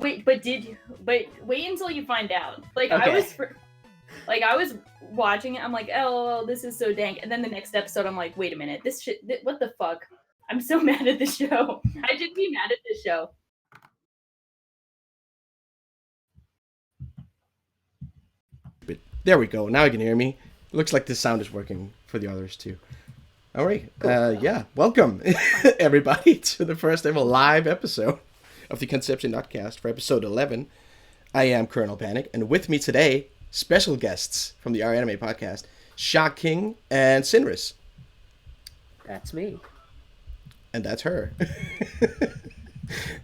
Wait, but did you? But wait until you find out. Like Okay. I was watching it. I'm like, oh, this is so dank. And then the next episode, I'm like, wait a minute, this shit. What the fuck? I'm so mad at the show. I should be mad at the show. There we go. Now you can hear me. Looks like the sound is working for the others too. All right. Yeah. Welcome, everybody, to the first ever live episode of the Conception Nuttcast for episode 11. I am Colonel Panic, and with me today, special guests from the Our Anime podcast, ShaKing and Sinrus. That's me. And that's her.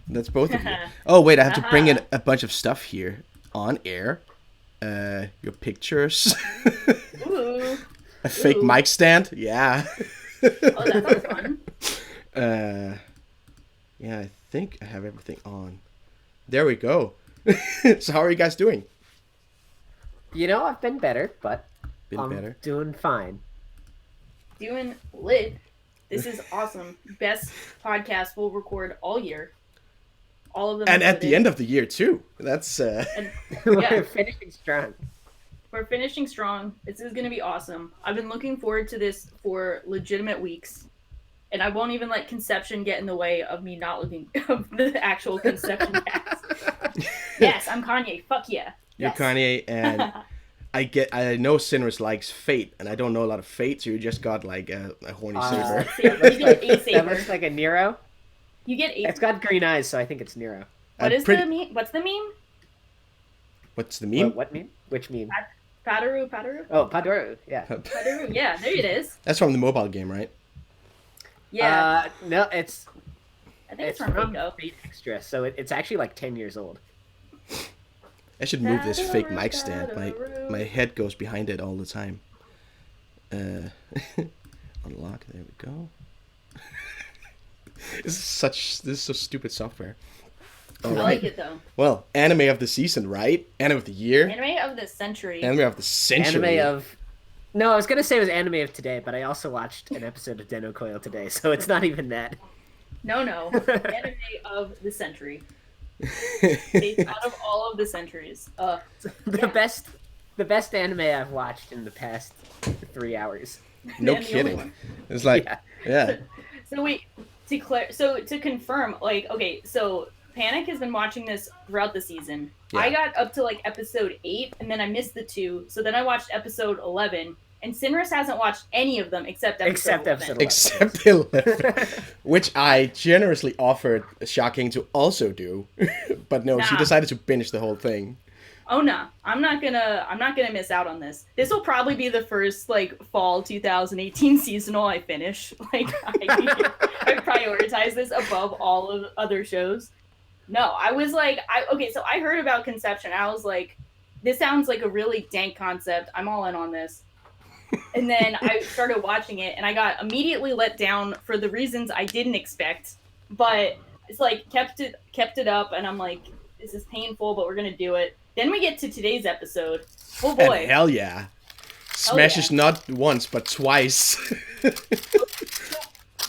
That's both of you. Oh, wait, I have to bring in a bunch of stuff here on air. Your pictures. Ooh. A fake mic stand. Yeah. Oh, that sounds fun. Yeah, I think I have everything on. There we go. So how are you guys doing? You know, I've been better, but I'm Better. doing fine. Doing lit. This is awesome. Best podcast we'll record all year. All of them. And at the end of the year too. That's And, We're yeah, finishing strong. we're finishing strong. This is gonna be awesome. I've been looking forward to this for legitimate weeks. And I won't even let conception get in the way of me not looking of the actual conception cast. Yes, I'm Kanye. Fuck yeah. you're Yes. Kanye, and I know Sinrus likes Fate, and I don't know a lot of Fate, so you just got like a horny saber. You get a That saber. looks like a Nero. You get a. It's got green eyes, so I think it's Nero. What is the meme? What's the meme? What's the meme? What meme? Which meme? Padaru. Oh, Padoru. Yeah. Padaru. Yeah, there it is. That's from the mobile game, right? Yeah, No, it's I think it's it's from from Rico. Fate Extra, so it's actually like 10 years old. I should move this fake mic Padaru, stand. Padaru. My head goes behind it all the time. Unlock. There we go. This is so stupid software. All I right. like it though. Well, anime of the season, right? Anime of the year. Anime of the century. Anime of the century. No, I was gonna say it was anime of today, but I also watched an episode of Den Coil today, so it's not even that. No. Anime of the century. Based out of all of the centuries. The best anime I've watched in the past 3 hours. No And the only kidding. one. It's like, yeah. So wait, to confirm, like, okay, so Panic has been watching this throughout the season. Yeah. I got up to like episode 8, and then I missed the 2. So then I watched episode 11, and Sinrus hasn't watched any of them except episode 11. Except 11. Which I generously offered ShaKing to also do. But no, she Nah. decided to binge the whole thing. Oh no, I'm not gonna miss out on this. This will probably be the first like fall 2018 seasonal I finish. Like I prioritize this above all of other shows. No, I was like, so I heard about Conception. I was like, this sounds like a really dank concept. I'm all in on this. And then I started watching it, and I got immediately let down for the reasons I didn't expect. But it's like kept it up, and I'm like, this is painful, but we're gonna do it. Then we get to today's episode. Oh boy! And hell yeah. Smashes not once, but twice.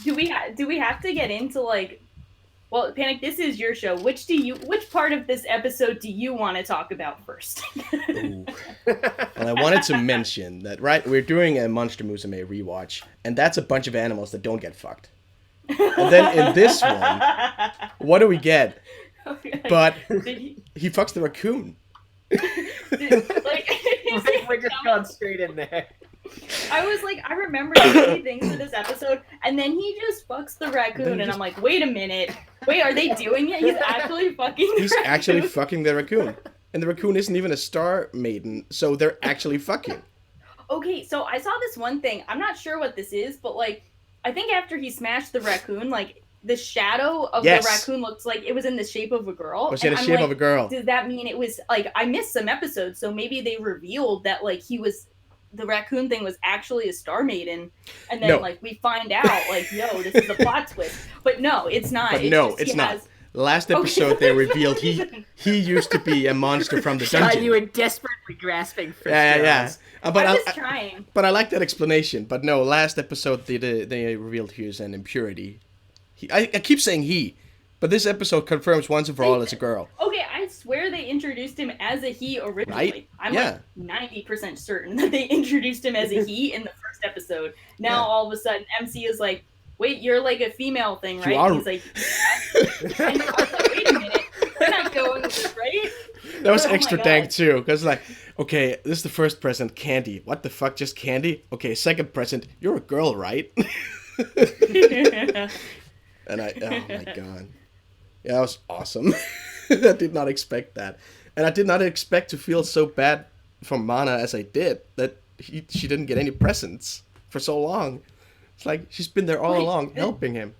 Do we have to get into like? Well, Panic, this is your show. Which part of this episode do you want to talk about first? Ooh. Well, I wanted to mention that, right, we're doing a Monmusu Rewatch, and that's a bunch of animals that don't get fucked. And then in this one, what do we get? Okay, But he, he fucks the raccoon. We're just going straight in there. I was like, I remember so many things for this episode, and then he just fucks the raccoon, and I'm like, wait a minute. Wait, are they doing it? He's actually fucking the He's raccoon. actually fucking the raccoon. And the raccoon isn't even a star maiden, so they're actually fucking. Okay, so I saw this one thing. I'm not sure what this is, but like, I think after he smashed the raccoon, like, the shadow of Yes. the raccoon looks like it was in the shape of a girl. Was in the And I'm shape like, of a girl. Does that mean it was, like, I missed some episodes, so maybe they revealed that, like, the raccoon thing was actually a star maiden, and then, No. like, we find out, like, yo, this is a plot twist. But no, it's not. But It's no, just it's he not. has- Last episode they revealed he used to be a monster from the dungeon. You were desperately grasping for Yeah. straws. But I was trying. But I like that explanation. But no, last episode they revealed he was an impurity. I keep saying he. But this episode confirms once and for all it's a girl. Okay, I swear they introduced him as a he originally. Right? I'm Yeah. like 90% certain that they introduced him as a he in the first episode. Now Yeah. all of a sudden MC is like, wait, you're like a female thing, right? You are. And he's like, yeah. And I was like, wait a minute, we're not going with this, right? That was Oh my extra God. dank too, because like, okay, this is the first present, candy. What the fuck, just candy? Okay, second present, you're a girl, right? And oh my god, yeah, that was awesome. I did not expect that, and I did not expect to feel so bad for Mana as I did. That she didn't get any presents for so long. It's like she's been there all along, helping him.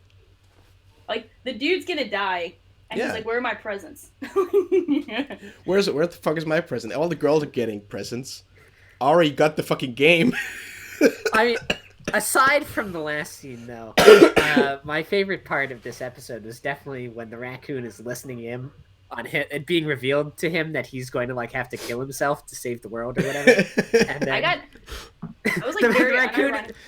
Like, the dude's gonna die, and Yeah. he's like, where are my presents? Where the fuck is my present? All the girls are getting presents. Ari got the fucking game. I mean, aside from the last scene, though, my favorite part of this episode was definitely when the raccoon is listening in on him, it being revealed to him that he's going to like have to kill himself to save the world or whatever. And then I was like,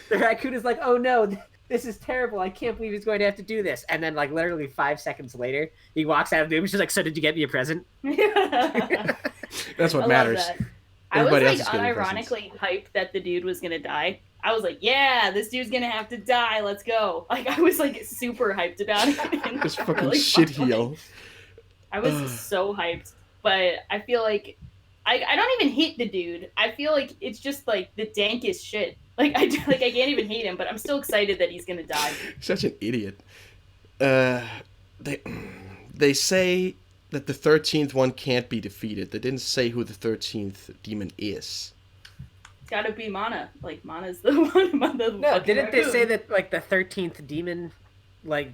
the raccoon is like, "Oh no, this is terrible! I can't believe he's going to have to do this." And then, like literally 5 seconds later, he walks out of the room. She's like, "So did you get me a present?" That's what I matters. Love that. I Everybody was else like is getting unironically hyped that the dude was gonna die. I was like, yeah, this dude's gonna have to die. Let's go. Like, I was like super hyped about it. This fucking shit heel. I was so hyped, but I feel like I don't even hate the dude. I feel like it's just like the dankest shit. Like I can't even hate him, but I'm still excited that he's gonna die. Such an idiot. They say that the 13th one can't be defeated. They didn't say who the 13th demon is. It's gotta be Mana. Like Mana's the one. No, didn't they say that like the 13th demon, like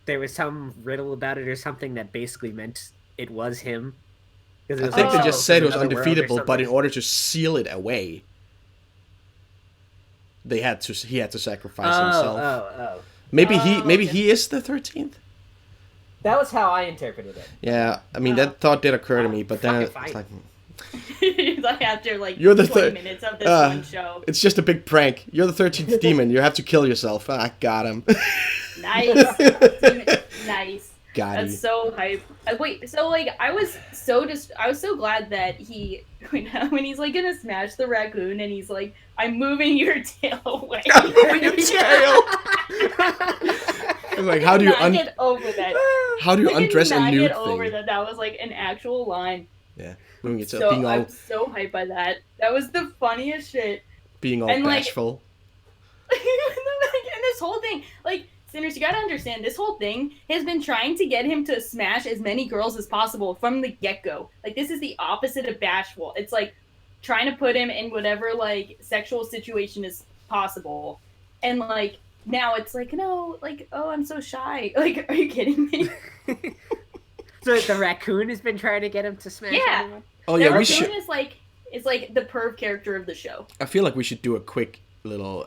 there was some riddle about it or something that basically meant it was him? I think they just said it was undefeatable, but in something. order to seal it away, he had to sacrifice himself. Maybe he is the 13th. That was how I interpreted it. Yeah, I mean that thought did occur to me, but then it's fucking like It's like after like You're the 20 minutes of this one show. it's just a big prank. You're the 13th demon. You have to kill yourself. I got him. Nice. Nice. Got him. That's so hype. Wait, so like I was so glad that he when he's like gonna smash the raccoon and he's like, I'm moving your tail away. I'm moving your tail. Like, how do you get over that? How do you undress a nude get over thing? that was like an actual line. Yeah, moving your tail, So being all I'm so hyped by that. That was the funniest shit. being all and, like, bashful. And this whole thing, like, Sinrus, you gotta understand, this whole thing has been trying to get him to smash as many girls as possible from the get-go. Like, this is the opposite of bashful. It's like trying to put him in whatever like sexual situation is possible, and like now it's like, no, like, oh, I'm so shy. Like, are you kidding me? So the raccoon has been trying to get him to smash everyone? Oh The yeah, we raccoon should. is like the perv character of the show. I feel like we should do a quick little.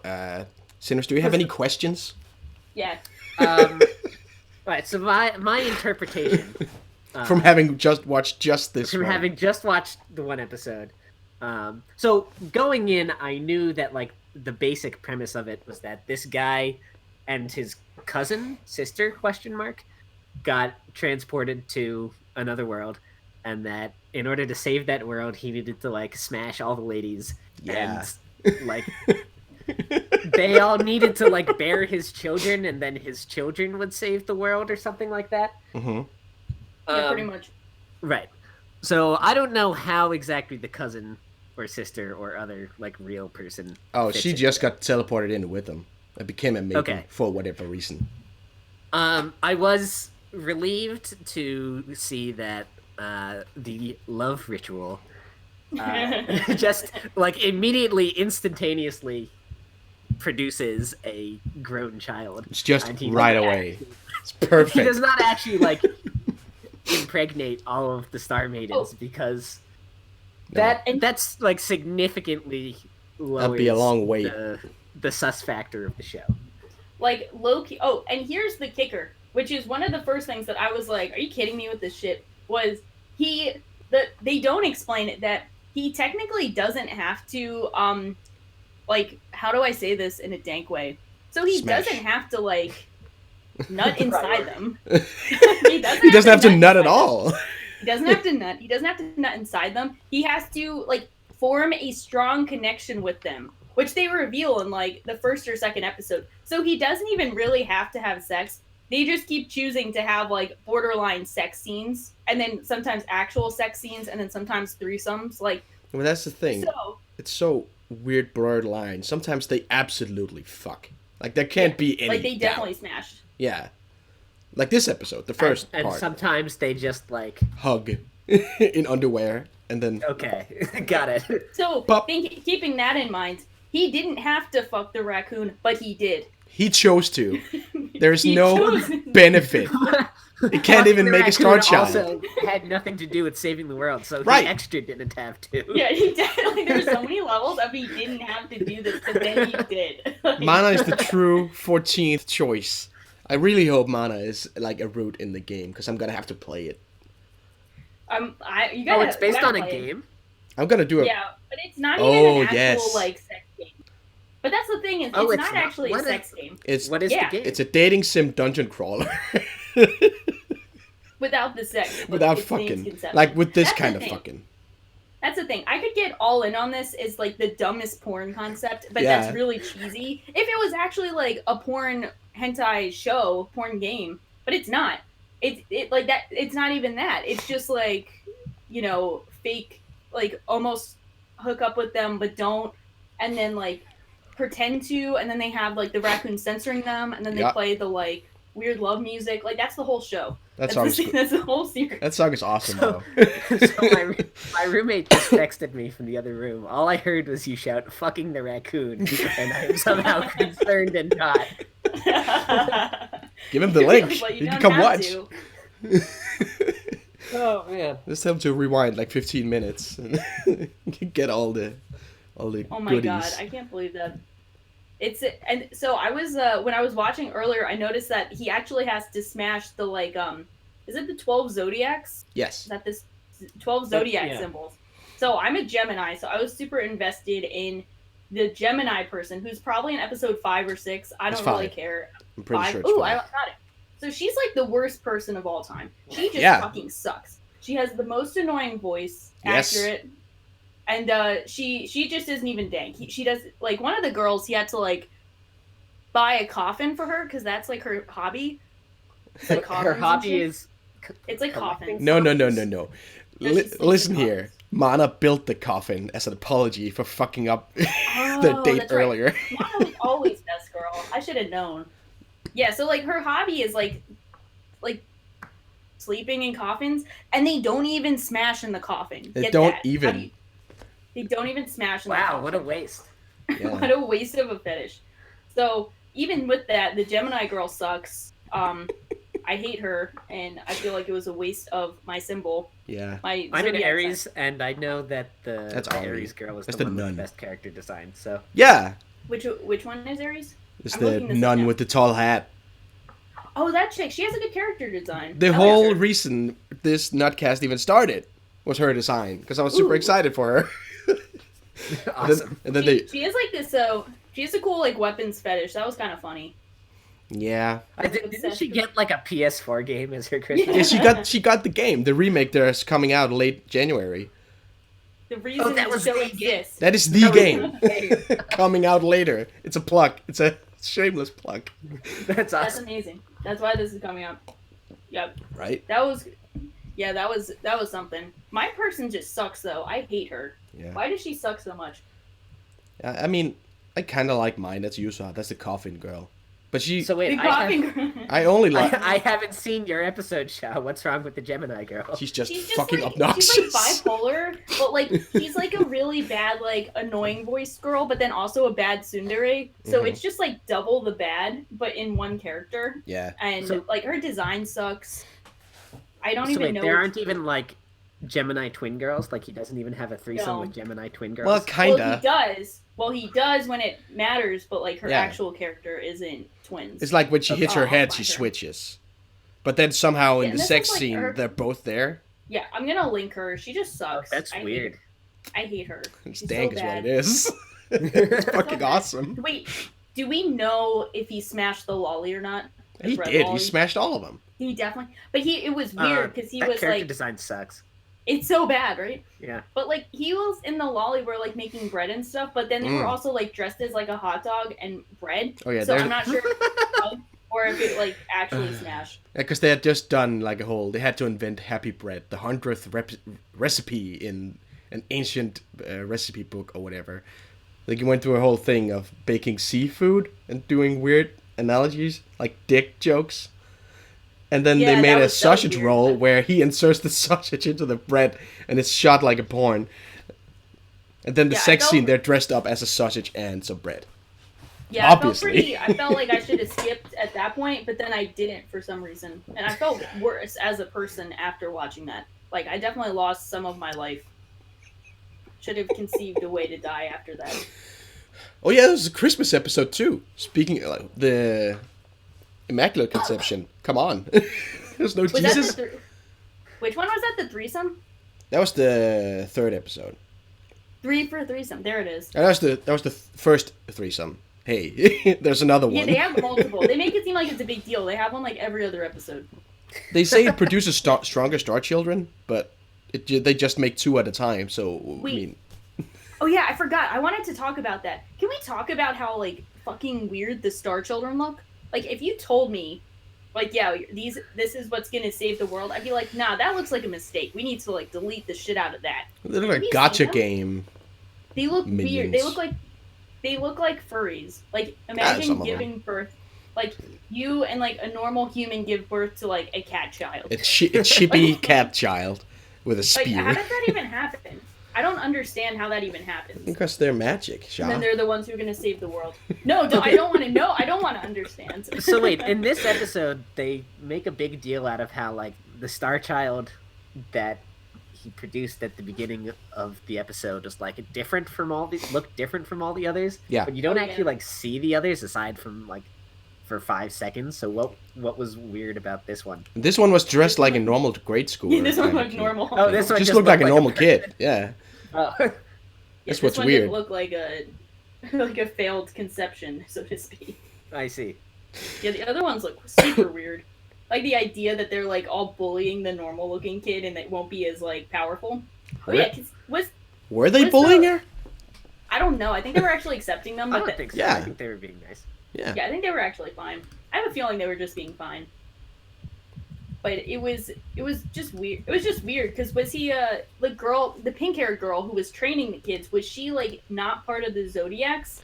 Sinrus, do you have any questions? Yeah. Right. So my interpretation From having just watched this from one. having just watched the one episode. So going in, I knew that like the basic premise of it was that this guy and his sister got transported to another world, and that in order to save that world, he needed to like smash all the ladies. Yeah. And like they all needed to like bear his children, and then his children would save the world or something like that. Mm-hmm. Yeah, pretty much. Right. So I don't know how exactly the cousin or sister or other like real person. Oh, fits she in. just got teleported in with him. It became a maiden Okay. for whatever reason. I was relieved to see that the love ritual just like immediately, instantaneously produces a grown child. It's just And he right doesn't away. actually- It's perfect. He does not actually like impregnate all of the Star Maidens because No. that's like significantly lowers That'd be a long wait. the sus factor of the show. Like low-key. Oh, and here's the kicker, which is one of the first things that I was like, are you kidding me with this shit? Was they don't explain it, that he technically doesn't have to like, how do I say this in a dank way? So he Smash. doesn't have to like nut inside them. He doesn't have to nut at all. He doesn't have to nut. He doesn't have to nut inside them. He has to like form a strong connection with them, which they reveal in like the first or second episode. So he doesn't even really have to have sex. They just keep choosing to have like borderline sex scenes, and then sometimes actual sex scenes, and then sometimes threesomes. Like, Well, that's the thing. so It's so weird, blurred line. Sometimes they absolutely fuck. Like there can't be any. like they doubt. definitely smashed. Yeah. Like this episode, the first and part. sometimes they just like Hug in underwear, and then okay, got it. So But- keeping that in mind, he didn't have to fuck the raccoon, but he did. he chose to. There's He no chose- benefit. It can't even The make a raccoon star child. Also had nothing to do with saving the world, so Right. he extra didn't have to. Yeah, he definitely. There's so many levels of he didn't have to do this, but then he did. Like, Mana is the true 14th choice. I really hope Mana is like a root in the game because I'm gonna have to play it. you gotta, It's based you gotta on a play it. game. I'm gonna do it. Yeah, but it's not Oh, even an actual yes. like sex game. But that's the thing is, Oh, it's it's not not- actually a what is- sex game It's What is Yeah. the game? it's a dating sim dungeon crawler without the sex. without It's named fucking Conception. like with this That's the kind of thing. fucking. That's the thing. I could get all in on this as like the dumbest porn concept, but Yeah. that's really cheesy. If it was actually like a porn hentai show, porn game, but it's not. It like that. It's not even that. It's just like, fake, like almost hook up with them, but don't, and then like pretend to, and then they have like the raccoon censoring them, and then they Yeah. play the like weird love music. Like that's the whole show. That That's song is that's the whole series. that song is awesome So- though. So my roommate just texted me from the other room. All I heard was you shout "fucking the raccoon," and I'm somehow concerned and not. Give him the link. Well, you can don't come have watch. to. Oh man. Just tell him to rewind like 15 minutes and get all the Oh my goodies. god, I can't believe that. And so I was when I was watching earlier, I noticed that he actually has to smash the like is it the 12 zodiacs? Yes. Is that this 12 zodiac Yeah. symbols? So I'm a Gemini, so I was super invested in the Gemini person who's probably in episode 5 or 6. I It's don't really 5. care. I'm pretty 5. sure it's Ooh, fine. I got it. So she's like the worst person of all time. She just Yeah. fucking sucks. She has the most annoying voice, Yes. accurate, and she just isn't even dank. She does like one of the girls. He had to like buy a coffin for her because that's like her hobby. It's like Her coffins and hobby shit. is It's like collecting coffins. No. No, she sleeps Listen in here. Mana built the coffin as an apology for fucking up the Oh, date that's right. earlier. Mom was always best girl. I should have known. Yeah, so like her hobby is like sleeping in coffins, and they don't even smash in the coffin. They Get don't that. even. How do you- They don't even smash in the wow. coffin. What a waste. Yeah. What a waste of a fetish. So even with that, the Gemini girl sucks. I hate her, and I feel like it was a waste of my symbol. Yeah. My I'm an zodiac Aries, sign. and I know that the That's the Ari. Aries girl is That's the the one with nun. the best character design. So Yeah. Which one is Aries? It's I'm the looking this up nun now. with the tall hat. Oh, that chick. She has a good character design. The I like whole her. reason this Nuttcast even started was her design because I was super Ooh. excited for her. awesome. And then She is like this. She has a cool like weapons fetish. That was kind of funny. yeah. Didn't she get like a PS4 game as her Christmas? Yeah, she got the game. The remake there's coming out late January. The reason that the was show the game. exists. That is the That was game the coming out later. It's a plug. It's a shameless plug, That's That's awesome. amazing. That's why this is coming up. Yep. right? That was something. My person just sucks though. I hate her. Yeah. Why does she suck so much? I mean, I kind of like mine. That's Yusa. That's the coffin girl. But she, So The wait, coughing. I only like. I haven't seen your episode, Shao. What's wrong with the Gemini girl? She's just She's just fucking like, obnoxious. She's like bipolar, but like she's like a really bad, like annoying voice girl, but then also a bad tsundere. So Mhm. it's just like double the bad, but in one character. Yeah. And So- like her design sucks. I don't So even wait, know. there what aren't to do. even like Gemini twin girls. Like he doesn't even have a threesome No. with Gemini twin girls. Well, Well, kinda. he does. Well, he does when it matters, but like her Yeah. actual character isn't twins. It's like when she hits Oh, her I'll head, find she her. switches. But then somehow Yeah, in and the this sex is, like, scene, her- they're both there. Yeah, I'm gonna link her. She just sucks. That's I hate- weird. I hate her. It's She's dank so is what bad. it is. It's fucking bad. awesome. Wait, do we know if he smashed the lolly or not? He bread did. lolly. He smashed all of them. He definitely, but it was weird because he that was character like, design sucks. it's so bad, right? Yeah. But like he was in the lolly were like making bread and stuff, but then they were also like dressed as like a hot dog and bread. Oh yeah, so I'm not sure if it was or if it like actually smashed. Yeah, because they had just done like they had to invent Happy Bread, the 100th recipe in an ancient recipe book or whatever. Like you went through a whole thing of baking seafood and doing weird analogies, like dick jokes. And then Yeah, they made that a was so sausage weird, roll but- where he inserts the sausage into the bread and it's shot like a porn. And then the Yeah, I sex felt- scene, they're dressed up as a sausage and some bread. Yeah, Obviously. I felt like I should have skipped at that point, but then I didn't for some reason. And I felt worse as a person after watching that. Like, I definitely lost some of my life. Should have conceived a way to die after that. Oh yeah, there was a Christmas episode too. Speaking of the Immaculate Conception, come on. There's no Was Jesus. that which one was that? The threesome? That was the third episode. 3 for threesome. There it is. That was the first threesome. Hey, there's another one. Yeah, they have multiple. They make it seem like it's a big deal. They have one like every other episode. They say it produces stronger star children, but they just make 2 at a time. So Wait. I mean, Oh yeah, I forgot. I wanted to talk about that. Can we talk about how like fucking weird the Star Children look? Like if you told me, like yeah, this is what's gonna save the world, I'd be like, nah, that looks like a mistake. We need to like delete the shit out of that. they look Have like you gotcha seen them? game. They look weird. Minions. They look like furries. Like some imagine of giving birth, like you and like a normal human give birth to like a cat child. A chippy cat child with a Like how spear. does that even happen? I don't understand how that even happens. Because they're magic, Sha. And then they're the ones who are going to save the world. No, I don't want to know. I don't want to understand. So wait, in this episode, they make a big deal out of how like the Star Child that he produced at the beginning of the episode is like looked different from all the others. Yeah. But you don't Oh, actually yeah. like see the others aside from like for 5 seconds. So what was weird about this one? This one was dressed like a normal grade school. Yeah, this one looked normal. Oh, this one just looked like a normal kid. Yeah. Oh. Yeah, That's this what's one weird. Didn't look like a failed conception, so to speak. I see. Yeah, the other ones look super weird. Like the idea that they're like all bullying the normal looking kid and it won't be as like powerful. Oh yeah, 'cause Were they was bullying the- her? I don't know. I think they were actually accepting them, I but don't think so. Yeah. I think they were being nice. Yeah. yeah, I think they were actually fine. I have a feeling they were just being fine. But it was just weird. It was just weird because was he the pink haired girl who was training the kids, was she like not part of the Zodiacs?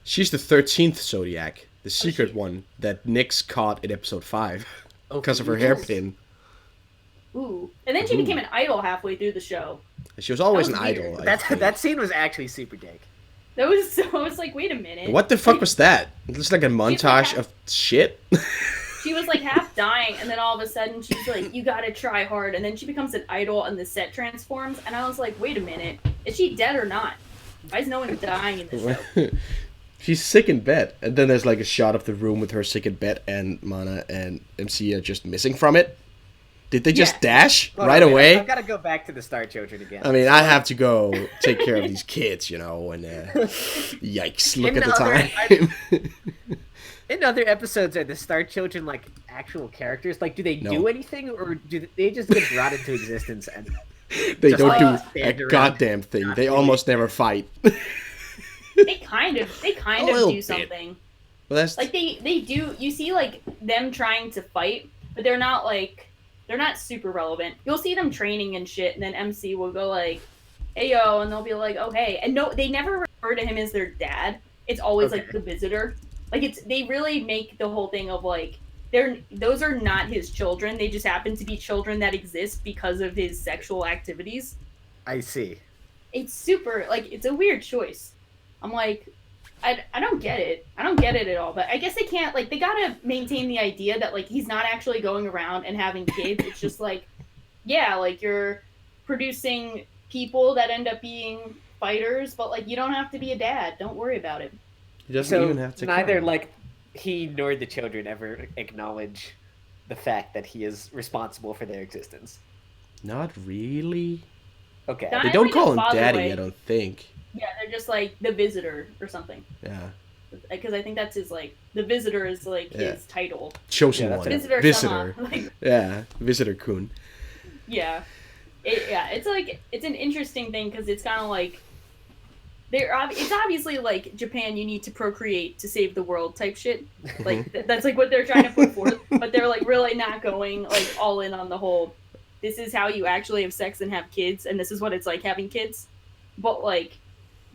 She's the 13th Zodiac, the secret she- one that Nyx caught in episode 5 Oh, because of her yes. hairpin. Ooh. And then she Ooh. became an idol halfway through the show. She was always That an was idol. weird. I think. That scene was actually super dank. That was so I was like, wait a minute. What the fuck was that? It looks like a montage half- of shit. She was like half dying and then all of a sudden she's like, you gotta try hard, and then she becomes an idol and the set transforms and I was like, wait a minute, is she dead or not? Why is no one dying in the show? She's sick in bed, and then there's like a shot of the room with her sick in bed, and Mana and MC are just missing from it. Did they just Yeah. dash Hold right on, wait, away? I've got to go back to the Star Children again. I mean, I have to go take care of these kids, you know, and yikes, look In at the other- time. In other episodes, are the Star Children like actual characters? Like, do they No. do anything, or do they just get brought into existence? And They Just don't like do a stand around, goddamn thing. not They doing almost never fight. They kind of A little do bit. something. Well, that's Like they do. You see like them trying to fight, but they're not super relevant. You'll see them training and shit, and then MC will go like, "Hey yo," and they'll be like, "Oh hey," and no, they never refer to him as their dad. It's always like Okay. the visitor. Like they really make the whole thing of like those are not his children. They just happen to be children that exist because of his sexual activities. I see. It's super like it's a weird choice. I'm like, I don't get it. I don't get it at all. But I guess they can't like they gotta maintain the idea that like he's not actually going around and having kids. It's just like, yeah, like you're producing people that end up being fighters, but like you don't have to be a dad. Don't worry about it. he doesn't So even have to. neither come. like he nor the children ever acknowledge the fact that he is responsible for their existence. Not really. Okay. Not- They don't like call a him father daddy, way. I don't think. Yeah, they're just like the visitor or something. Yeah. because I think that's his like the visitor is like his title. Chosen Yeah, one. that's it. Visitor. Like, Yeah, Visitor-kun. yeah, it's like it's an interesting thing because it's kind of like it's obviously like Japan, you need to procreate to save the world type shit. Like that's like what they're trying to put forth, but they're like really not going like all in on the whole. This is how you actually have sex and have kids, and this is what it's like having kids. But like,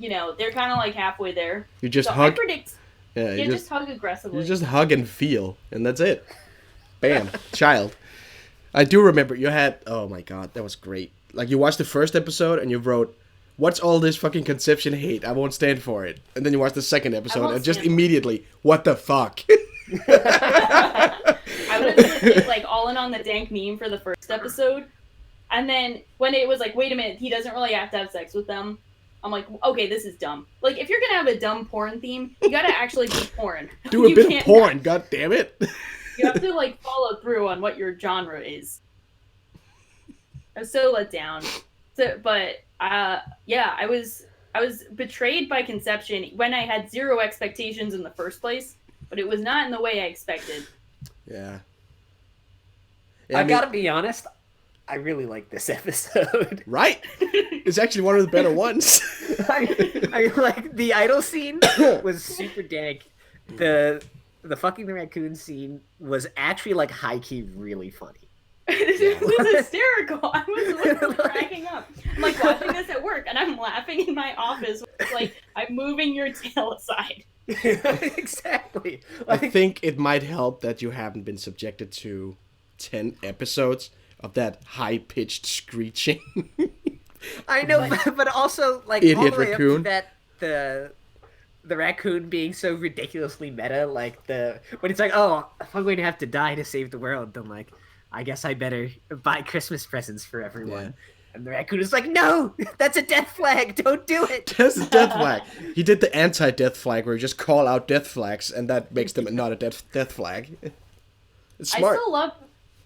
they're kind of like halfway there. You just so hug. I predict. Yeah, Yeah, just hug aggressively. You just hug and feel, and that's it. Bam, child. I do remember you had. Oh my god, that was great. Like you watched the first episode and you wrote, "What's all this fucking conception hate? I won't stand for it." And then you watched the second episode and just immediately, "What the fuck?" I was like all in on the dank meme for the first episode, and then when it was like, wait a minute, he doesn't really have to have sex with them. I'm like, okay, this is dumb. Like, if you're gonna have a dumb porn theme, you gotta actually do porn. Do a bit of porn, god damn it. You have to like follow through on what your genre is. I was so let down. But yeah, I was betrayed by conception when I had zero expectations in the first place, but it was not in the way I expected. Yeah. I gotta be honest, I really like this episode. Right? It's actually one of the better ones. I like the idol scene was super dank. The fucking the raccoon scene was actually like high key really funny. It was hysterical. I was literally cracking up. I'm like watching this at work and I'm laughing in my office. Like I'm moving your tail aside. Exactly. I think it might help that you haven't been subjected to 10 episodes of that high-pitched screeching. I know, but also like Idiot all the way raccoon. up to that the raccoon being so ridiculously meta, like when it's like, oh, if I'm going to have to die to save the world, then like I guess I better buy Christmas presents for everyone. Yeah. And the raccoon is like, no, that's a death flag. Don't do it. That's a death flag. He did the anti-death flag where you just call out death flags and that makes them not a death flag. It's smart. I still love...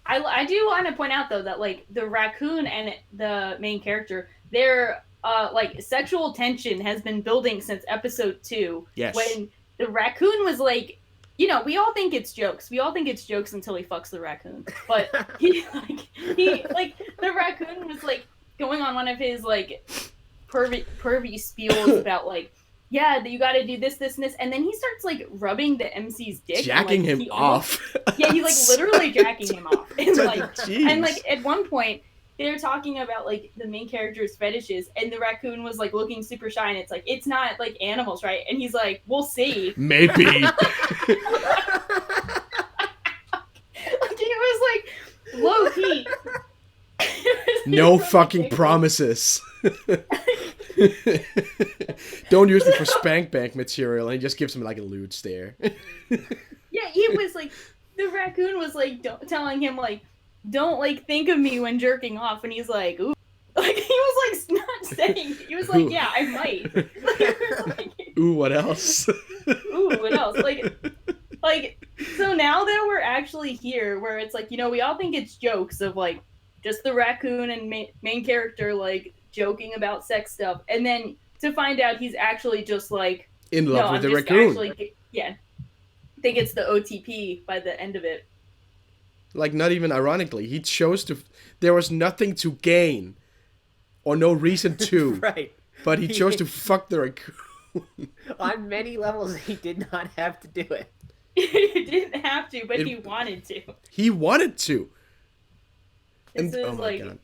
I do want to point out, though, that, like, the raccoon and the main character, their, like, sexual tension has been building since episode 2. Yes. When the raccoon was, like... we all think it's jokes. We all think it's jokes until he fucks the raccoon. But the raccoon was, like, going on one of his, like, pervy spiels about, like, yeah, you gotta do this, and this. And then he starts, like, rubbing the MC's dick. Jacking and, like, him off. Yeah, he's, like, literally jacking him off. And, Jeez. and, like, at one point, they're talking about, like, the main character's fetishes, and the raccoon was, like, looking super shy, and it's like, it's not, like, animals, right? And he's like, we'll see. Maybe. It was, like, low-key. No fucking promises. Don't use it for spank bank material. And he just gives him like a lewd stare. Yeah, he was like, the raccoon was like telling him like, don't like think of me when jerking off, and he's like, ooh, like he was like not saying. He was like, yeah, I might. Ooh, what else? Ooh, what else? Like, so now that we're actually here, where it's like, we all think it's jokes of like just the raccoon and main character like joking about sex stuff, and then to find out he's actually just like in love with the raccoon. Actually, yeah, I think it's the OTP by the end of it. Like, not even ironically, he chose to. There was nothing to gain, or no reason to. Right. But he chose to fuck the raccoon. On many levels, he did not have to do it. He didn't have to, but he wanted to. He wanted to. And oh my God.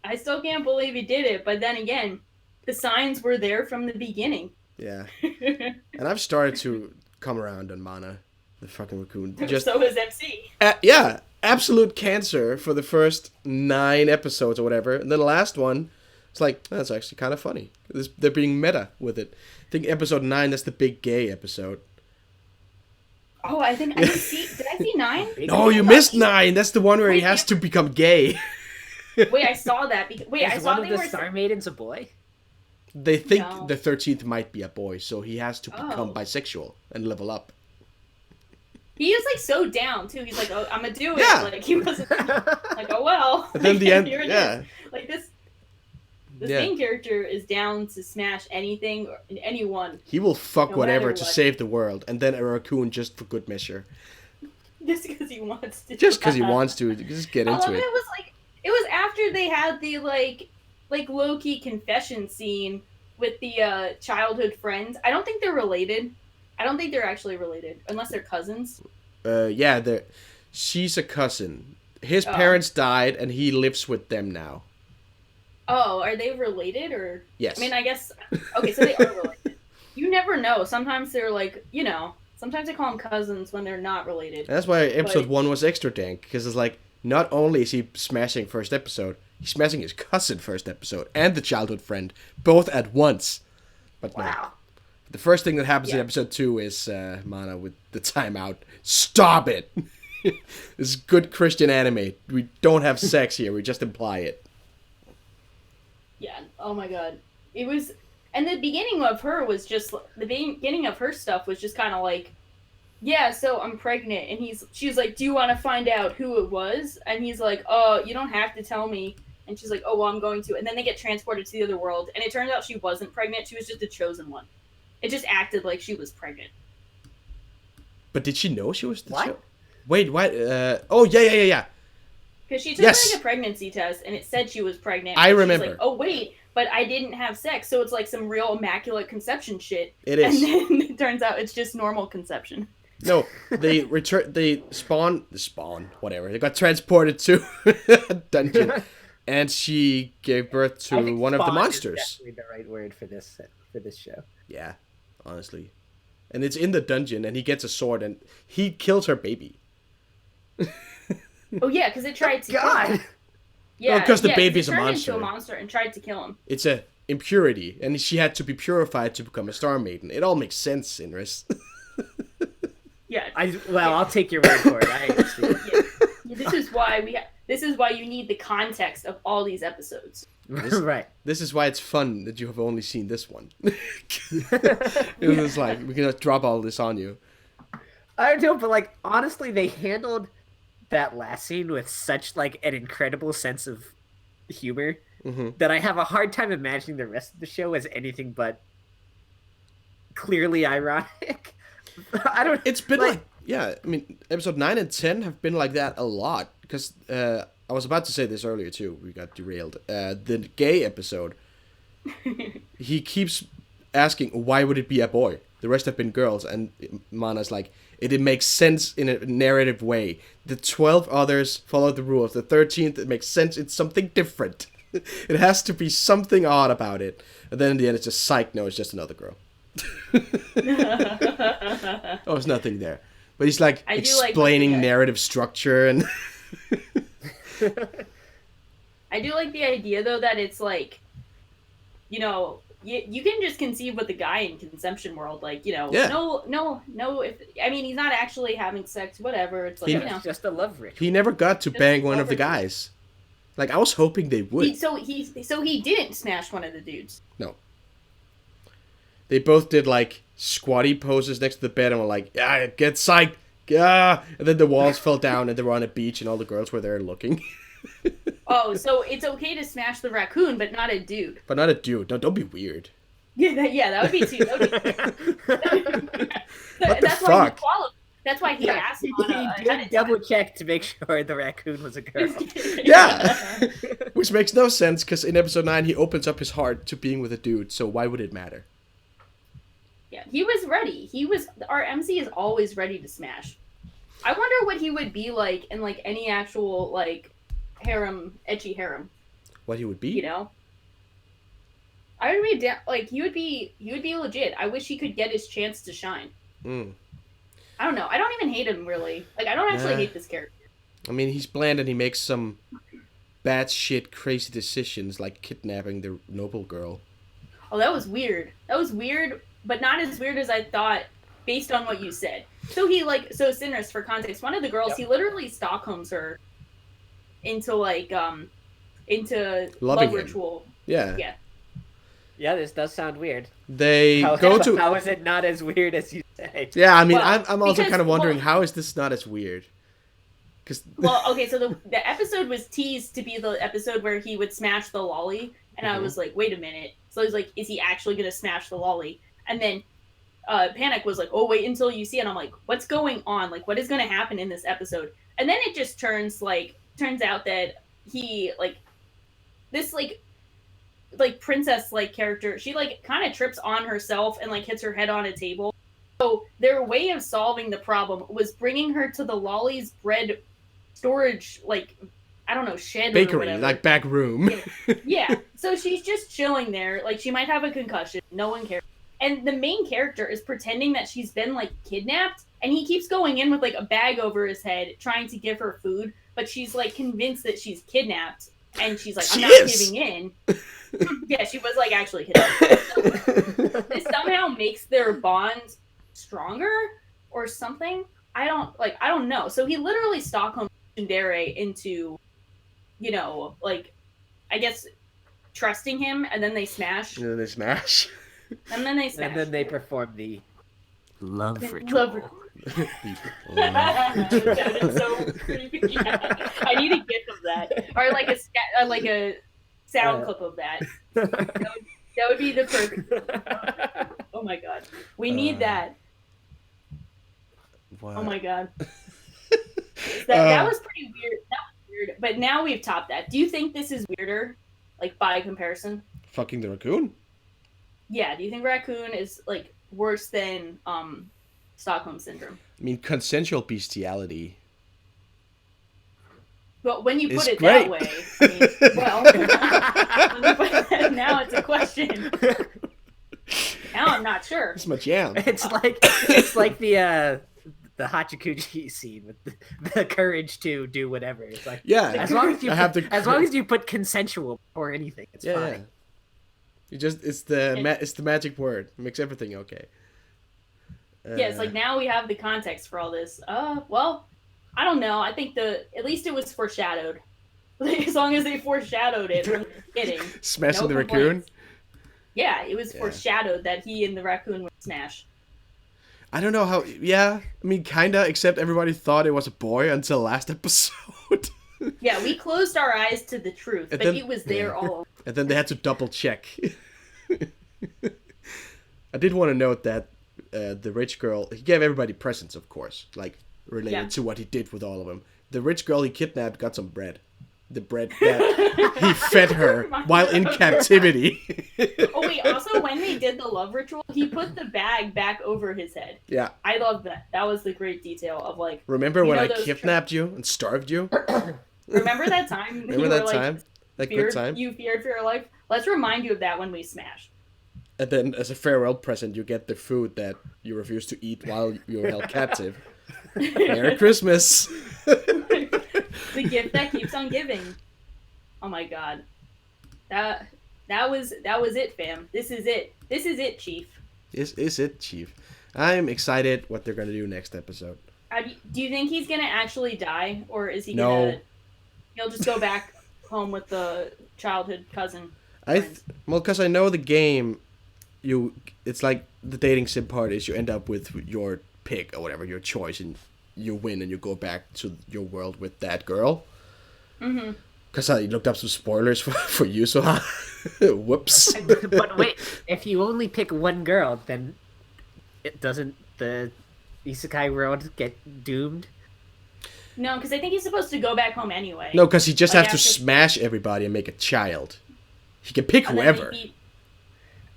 I still can't believe he did it, but then again, the signs were there from the beginning. Yeah. And I've started to come around on Mana, the fucking raccoon. So is MC. Yeah, absolute cancer for the first 9 episodes or whatever. And then the last one, it's like, that's actually kind of funny. They're being meta with it. I think episode 9, that's the big gay episode. Oh, I didn't see. Did I see 9? No, you missed 9. That's the one where he has to become gay. Wait, I saw that. I saw one of the Star Maidens a boy? They think the 13th might be a boy, so he has to become bisexual and level up. He is like so down too. He's like, "Oh, I'm gonna do it." Yeah. Like he wasn't like, "Oh well." And then the end, Here it yeah. is. Like this. This main character is down to smash anything or anyone. He will fuck no whatever to what. save the world, and then a raccoon just for good measure. Just because he wants to. Just because he wants to. Just get into it. It was after they had the like low-key confession scene with the childhood friends. I don't think they're related. I don't think they're actually related, unless they're cousins. Yeah, she's a cousin. His parents died, and he lives with them now. Oh, are they related, or? Yes. I mean, I guess... Okay, so they are related. You never know. Sometimes they're like, sometimes they call them cousins when they're not related. And that's why episode 1 was extra dank, because it's like, not only is he smashing first episode, he's smashing his cousin first episode, and the childhood friend, both at once. But wow. No. The first thing that happens in episode 2 is Mana with the timeout. Stop it! This is good Christian anime. We don't have sex here, we just imply it. Yeah, oh my god. It was... And the beginning of her was just... The beginning of her stuff was just kind of like, yeah, so I'm pregnant. And she's like, do you want to find out who it was? And he's like, oh, you don't have to tell me. And she's like, oh, well, I'm going to. And then they get transported to the other world. And it turns out she wasn't pregnant. She was just the chosen one. It just acted like she was pregnant. But did she know she was the What? Wait, what? Oh, yeah. Because she took like a pregnancy test, and it said she was pregnant. I remember. She's like, oh, wait, but I didn't have sex. So it's like some real immaculate conception shit. It is. And then it turns out it's just normal conception. No, they whatever. They got transported to a dungeon, and she gave birth to one of the monsters. Is definitely the right word for this show. Yeah, honestly. And it's in the dungeon, and he gets a sword, and he kills her baby. Oh yeah, because it tried to kill him. Yeah, because the baby's it a turned monster. into a monster and tried to kill him. It's a impurity, and she had to be purified to become a Star Maiden. It all makes sense, Sinrus. Yeah. I'll take your word for it. I understand. Yeah, this is why you need the context of all these episodes. Right. This is why it's fun that you have only seen this one. It was like, we're gonna drop all this on you. I don't know, but like honestly, they handled that last scene with such like an incredible sense of humor that I have a hard time imagining the rest of the show as anything but clearly ironic. I don't. It's been like I mean, episode 9 and 10 have been like that a lot, because I was about to say this earlier too. We got derailed. The gay episode, he keeps asking, why would it be a boy? The rest have been girls, and Mana's like, it makes sense in a narrative way. The 12 others follow the rules. The 13th, it makes sense. It's something different. It has to be something odd about it. And then in the end, it's just psych. No, it's just another girl. Oh, there's nothing there. But he's like explaining narrative structure and. I do like the idea though that it's like, you can just conceive with the guy in conception world, like, no, if I mean he's not actually having sex, whatever. It's like it's just a love ritual. He never got to bang one of the guys. Like, I was hoping they would. So he didn't smash one of the dudes. No. They both did like squatty poses next to the bed and were like, yeah, get psyched. Yeah. And then the walls fell down and they were on a beach and all the girls were there looking. Oh, so it's okay to smash the raccoon, but not a dude. But not a dude. Don't be weird. Yeah, that would be too. What the fuck? That's why he asked. He did double check to make sure the raccoon was a girl. Yeah, which makes no sense because in episode 9 he opens up his heart to being with a dude. So why would it matter? Yeah, he was ready. Our MC is always ready to smash. I wonder what he would be like in like any actual like ecchi harem. What he would be? I would be like he would be legit. I wish he could get his chance to shine. I don't know. I don't even hate him really. Like I don't actually hate this character. I mean, he's bland and he makes some bad shit, crazy decisions like kidnapping the noble girl. Oh, that was weird. But not as weird as I thought based on what you said. So Sinrus, for context, one of the girls, he literally Stockholms her into love ritual. Yeah. Yeah, this does sound weird. How is it not as weird as you say? Yeah, I mean, I'm also kind of wondering, how is this not as weird? Okay, so the episode was teased to be the episode where he would smash the lolly, And I was like, wait a minute. So I was like, is he actually going to smash the lolly? And then Panic was like, oh, wait until you see it. And I'm like, what's going on? Like, what is going to happen in this episode? And then it just turns out that he, like, this, like princess, like, character, she, like, kind of trips on herself and, like, hits her head on a table. So their way of solving the problem was bringing her to the lolly's bread storage, like, I don't know, shed Bakery, or whatever. like back room. Yeah. So she's just chilling there. Like, she might have a concussion. No one cares. And the main character is pretending that she's been, like, kidnapped. And he keeps going in with, like, a bag over his head, trying to give her food. But she's, like, convinced that she's kidnapped. And she's like, I'm not giving in. Yeah, she was, like, actually kidnapped. This somehow makes their bond stronger or something. I don't know. So he literally Stockholm Dare into, you know, like, I guess trusting him, and then they smash. And then they smash. And then they smash. And then they perform the love ritual. That sounded so creepy. Yeah. I need a gif of that, or like a sound clip of that. That would be the perfect. Oh my god, we need that. What? Oh my god, that was pretty weird. That was weird, but now we've topped that. Do you think this is weirder, like, by comparison? Fucking the raccoon? Yeah. Do you think Raccoon is, like, worse than Stockholm Syndrome? I mean, consensual bestiality. But when you put It's it great. that way, I mean, well, now it's a question. Now I'm not sure. That's my jam. It's like the Hachikuji scene with the courage to do whatever. It's like, Yeah. as long as you I have to- as long as you put consensual or anything, it's Yeah. fine. It's the magic word. It makes everything okay. Yeah, it's like, now we have the context for all this. Well, I don't know. I think at least it was foreshadowed. Like, as long as they foreshadowed it from the beginning. Smashing no the complaints. raccoon? Yeah, it was foreshadowed that he and the raccoon would smash. I don't know how. Yeah, I mean, kinda. Except everybody thought it was a boy until last episode. Yeah, we closed our eyes to the truth, And but then- it was there all along. And then they had to double check. I did want to note that the rich girl, he gave everybody presents, of course, like related to what he did with all of them. The rich girl he kidnapped got some bread. The bread that he fed her while in captivity. Oh wait, also when they did the love ritual, he put the bag back over his head. Yeah. I love that. That was the great detail of, like, Remember you when know I those kidnapped you and starved you? remember that time? Remember you that were, time? Like, That good time? You feared for your life. Let's remind you of that when we smash. And then, as a farewell present, you get the food that you refused to eat while you were held captive. Merry Christmas! The gift that keeps on giving. Oh my god, that was it, fam. This is it. This is it, Chief. Is it, Chief? I'm excited what they're gonna do next episode. Do you think he's gonna actually die, or is he No. gonna? He'll just go back home with the childhood cousin. Well, because I know the game, it's like the dating sim part is you end up with your pick or whatever, your choice, and you win and you go back to your world with that girl. Mm-hmm. Because I looked up some spoilers for you, so whoops. But wait, if you only pick one girl, then it doesn't the isekai world get doomed? No, because I think he's supposed to go back home anyway. No, because he just Like, has to after- smash everybody and make a child. He can pick And then whoever.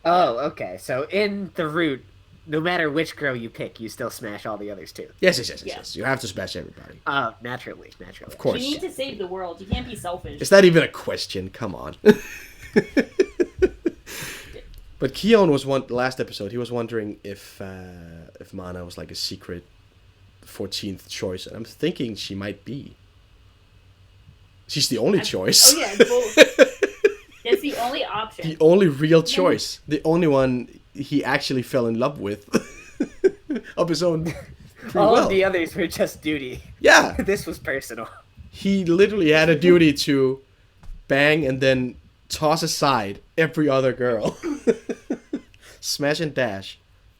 Oh, okay. So in the route, no matter which girl you pick, you still smash all the others too. Yes. You have to smash everybody. Oh, naturally. Of course. You need to save the world. You can't be selfish. Is that even a question? Come on. But Keon was last episode. He was wondering if Mana was like a secret 14th choice, and I'm thinking she might be. She's the only choice. Oh yeah, well, it's the only option. The only real choice. The only one he actually fell in love with of his own free All will. of the others were just duty. Yeah. This was personal. He literally had a duty to bang and then toss aside every other girl. Smash and dash.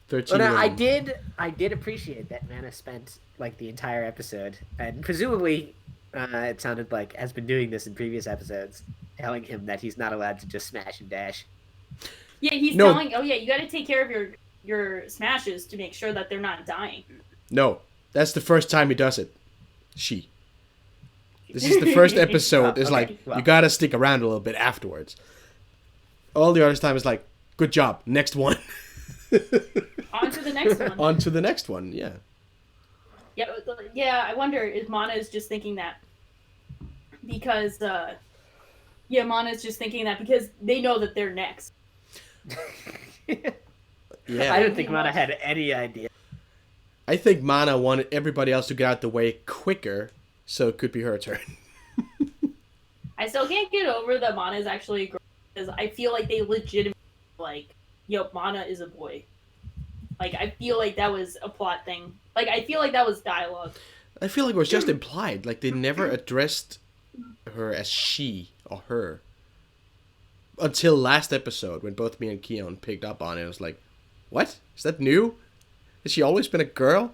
13 Well, now, women. I did appreciate that Mana spent like the entire episode, and presumably, it sounded like has been doing this in previous episodes, telling him that he's not allowed to just smash and dash. Yeah, he's telling. Oh yeah, you got to take care of your smashes to make sure that they're not dying. No, that's the first time he does it. This is the first episode. It's like, you gotta stick around a little bit afterwards. All the other time is like, good job, next one. On to the next one. On to the next one, yeah. Yeah, I wonder if Mana is just thinking that because, Mana is just thinking that because they know that they're next. Yeah. I don't think Mana had any idea. I think Mana wanted everybody else to get out the way quicker, so it could be her turn. I still can't get over that Mana is actually a girl, because I feel like they legitimately, Mana is a boy. Like, I feel like that was a plot thing. Like, I feel like that was dialogue. I feel like it was just implied. Like, they never addressed her as she or her. Until last episode, when both me and Keon picked up on it. I was like, what? Is that new? Has she always been a girl?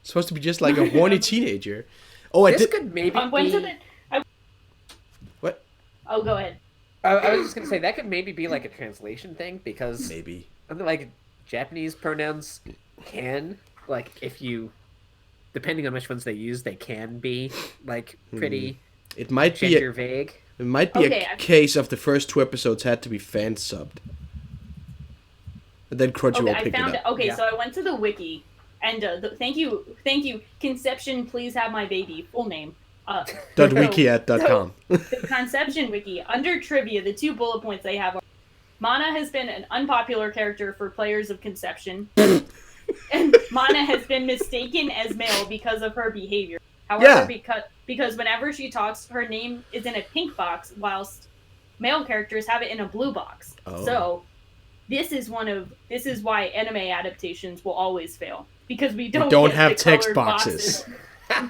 It's supposed to be just like a horny teenager. Oh, This could maybe be... What? Oh, go ahead. I was just going to say, that could maybe be like a translation thing, because... Maybe. Like, Japanese pronouns can, like, if you... Depending on which ones they use, they can be, like, pretty... It might be gender vague. It might be a case of the first 2 episodes had to be fan subbed. And then Crunchyroll picked it up. Okay, so I went to the wiki, and thank you, Conception, please have my baby, full name. .wiki@.com. The Conception wiki, under trivia, the 2 bullet points they have are, Mana has been an unpopular character for players of Conception, and Mana has been mistaken as male because of her behavior. However, because whenever she talks, her name is in a pink box, whilst male characters have it in a blue box. Oh. So, this is why anime adaptations will always fail, because we don't get have the text colored boxes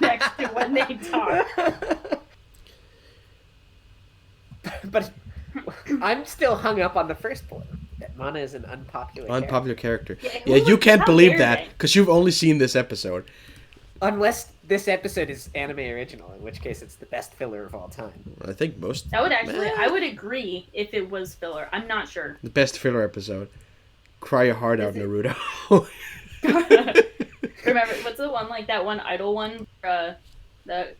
next to when they talk. But I'm still hung up on the first point, that Mana is an unpopular character. Yeah, you can't believe that because you've only seen this episode. Unless this episode is anime original, in which case it's the best filler of all time. I think most... That would actually... I would agree if it was filler. I'm not sure. The best filler episod. Cry your heart out, Naruto. Remember, what's the one, like that one idol one? The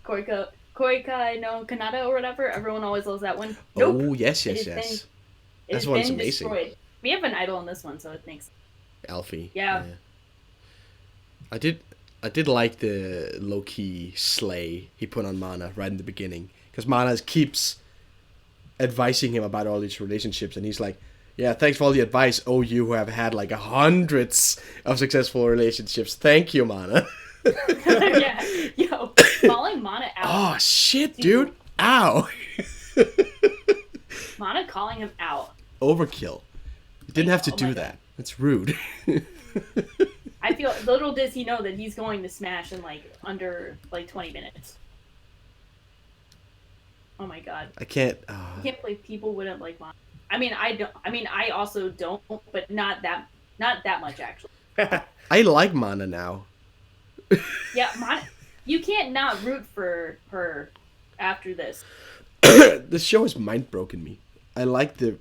Koikai no Kanata or whatever? Everyone always loves that one. Nope. Oh, yes. That one's amazing. Destroyed. We have an idol in this one, so it makes... Alfie. Yeah. I did like the low-key slay he put on Mana right in the beginning. Because Mana keeps advising him about all these relationships. And he's like, yeah, thanks for all the advice. Oh, you who have had like hundreds of successful relationships. Thank you, Mana. Yeah. Yo, calling Mana out. Oh, shit, dude. Ow. Mana calling him out. Overkill. You didn't have to do that. That's rude. I feel, little does he know that he's going to smash in under 20 minutes. Oh my god. I can't believe people wouldn't like Mana. I mean, I don't. I mean, I also don't, but not that much actually. I like Mana now. Yeah, Mana. You can't not root for her after this. The show has mind-broken me. I like the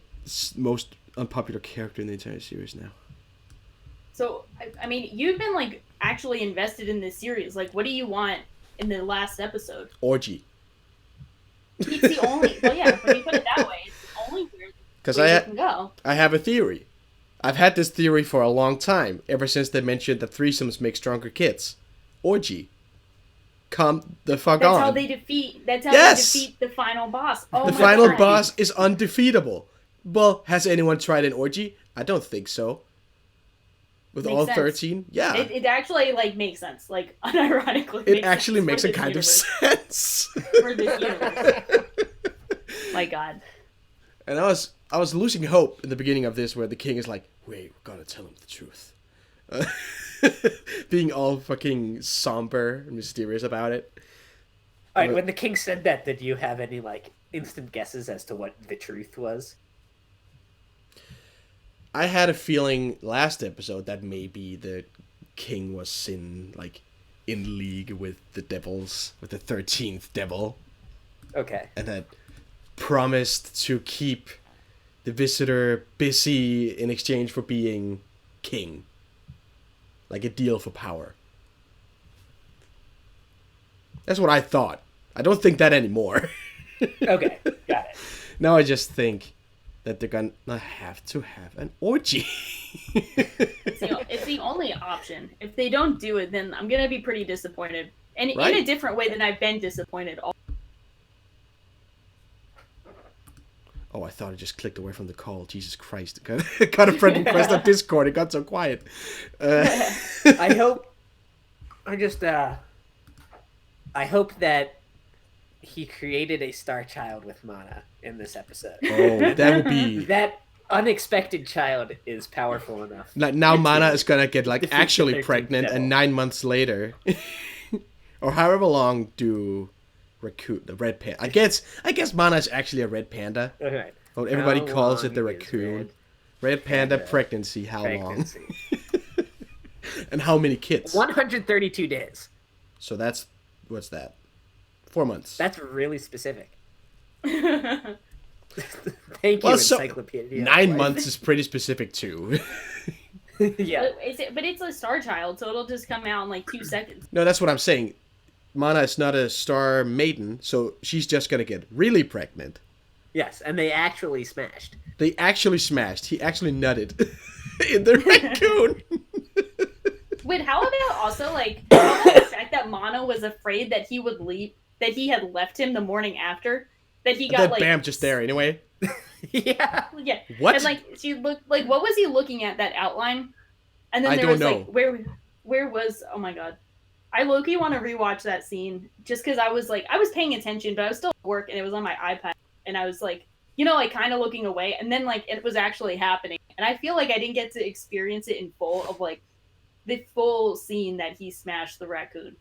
most unpopular character in the entire series now. So, I mean, you've been, actually invested in this series. What do you want in the last episode? Orgy. It's the only... Well, yeah, when you put it that way, it's the only weird way you can go. I have a theory. I've had this theory for a long time, ever since they mentioned that threesomes make stronger kids. Orgy. Come the fuck on. That's how they defeat the final boss. Oh, the final boss is undefeatable. Well, has anyone tried an orgy? I don't think so. With all 13? Yeah. It actually, makes sense. Unironically. It actually makes a kind of sense. For this universe. My god. And I was losing hope in the beginning of this, where the king is like, wait, we gotta tell him the truth. Being all fucking somber and mysterious about it. Alright, when the king said that, did you have any, instant guesses as to what the truth was? I had a feeling last episode that maybe the king was in league with the devils, with the 13th devil. Okay. And that promised to keep the visitor busy in exchange for being king. Like a deal for power. That's what I thought. I don't think that anymore. Okay, got it. Now I just think that they're gonna have to have an orgy. It's the only option. If they don't do it, then I'm gonna be pretty disappointed, and Right? in a different way than I've been disappointed. Oh, I thought I just clicked away from the call. Jesus Christ. Got a friend request on Discord. It got so quiet. I hope that he created a star child with Mana in this episode. Oh, that would be... That unexpected child is powerful enough. Like, now Mana is gonna get, like, defeat actually the 13th pregnant, devil. and 9 months later... or however long do... Raccoon, the red panda. I guess Mana is actually a red panda. Okay. Oh, everybody How calls it the long is raccoon. Red panda pregnancy, how pregnancy? long? And how many kids? 132 days. So that's, what's that? 4 months. That's really specific. Yeah. Thank you, Well, so Encyclopedia. 9 months is pretty specific too. Yeah. But it's a star child, so it'll just come out in like 2 seconds. No, that's what I'm saying. Mana is not a star maiden, so she's just gonna get really pregnant. Yes, and they actually smashed. They actually smashed. He actually nutted in the raccoon. Wait, how about also like how about the fact that Mana was afraid that he would leave, that he had left him the morning after, that he got Then like bam, just there anyway. Yeah. Yeah. What? And like she looked like, what was he looking at, that outline? And then I there don't was know. like where was, oh my god. I low-key want to rewatch that scene just because I was paying attention, but I was still at work and it was on my iPad, and I was like, like kind of looking away, and then like it was actually happening, and I feel like I didn't get to experience it in full of like the full scene that he smashed the raccoon.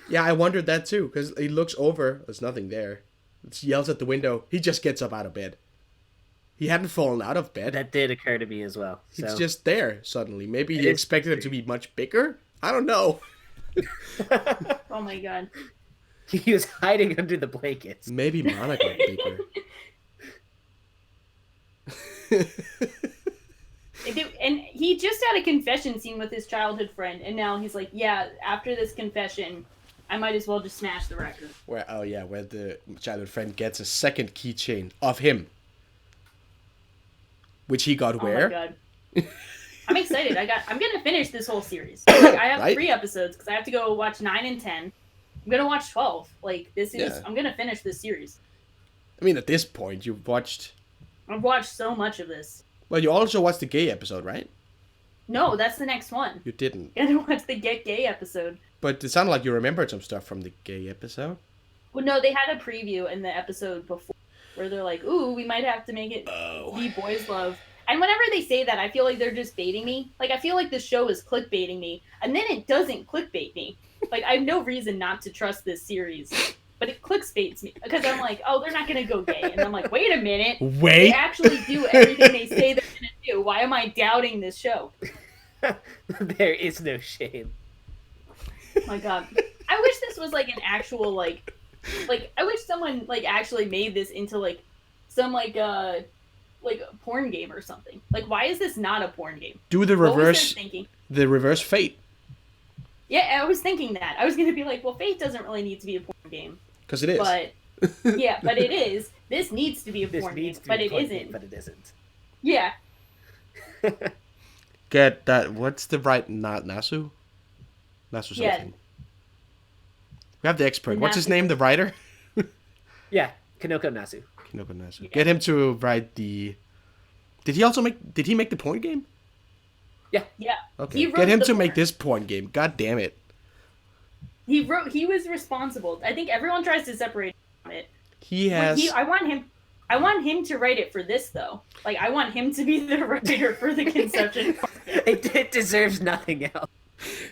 Yeah, I wondered that too, because he looks over, there's nothing there. He yells at the window, he just gets up out of bed. He hadn't fallen out of bed. That did occur to me as well. So. He's just there suddenly. Maybe It he is expected him to be much bigger? I don't know. Oh my god. He was hiding under the blankets. Maybe Mana got bigger. And he just had a confession scene with his childhood friend, and now he's like, yeah, after this confession, I might as well just smash the raccoon. Where the childhood friend gets a second keychain of him. Which he got where? Oh my god. I'm excited. I'm gonna finish this whole series. Like, I have Right? 3 episodes because I have to go watch 9 and 10. I'm gonna watch 12. Like, this is Yeah. I'm gonna finish this series. I mean, at this point, you've watched... I've watched so much of this. Well, you also watched the gay episode, right? No, that's the next one. You didn't. I'm gonna watch the Get Gay episode. But it sounded like you remembered some stuff from the gay episode. Well, no, they had a preview in the episode before where they're like, ooh, we might have to make it be boys love. And whenever they say that, I feel like they're just baiting me. Like, I feel like the show is clickbaiting me. And then it doesn't clickbait me. Like, I have no reason not to trust this series. But it clickbaits me. Because I'm like, oh, they're not going to go gay. And I'm like, wait a minute. They Wait! actually do everything they say they're going to do. Why am I doubting this show? There is no shame. Oh my god. I wish this was like an actual, like, I wish someone, like, actually made this into, like, some, like a porn game or something. Like, why is this not a porn game? Do the What was reverse... their thinking? The reverse fate. Yeah, I was thinking that. I was going to be like, well, Fate doesn't really need to be a porn game. Because it is. But, yeah, but it is. This needs to be a This porn game, needs to be but a it porn isn't. game, but it isn't. Yeah. Get that... What's the right... Nasu? Nasu something. Yeah. We have the expert. What's his Nasu. name? The writer? Yeah, Kanoko Nasu. Kinoko Nasu. Yeah. Get him to write the... Did he make the porn game? Yeah. Okay. He wrote Get him the to make porn. this porn game. God damn it. He was responsible. I think everyone tries to separate from it. He has... I want him to write it for this, though. Like, I want him to be the writer for the conception. It deserves nothing else.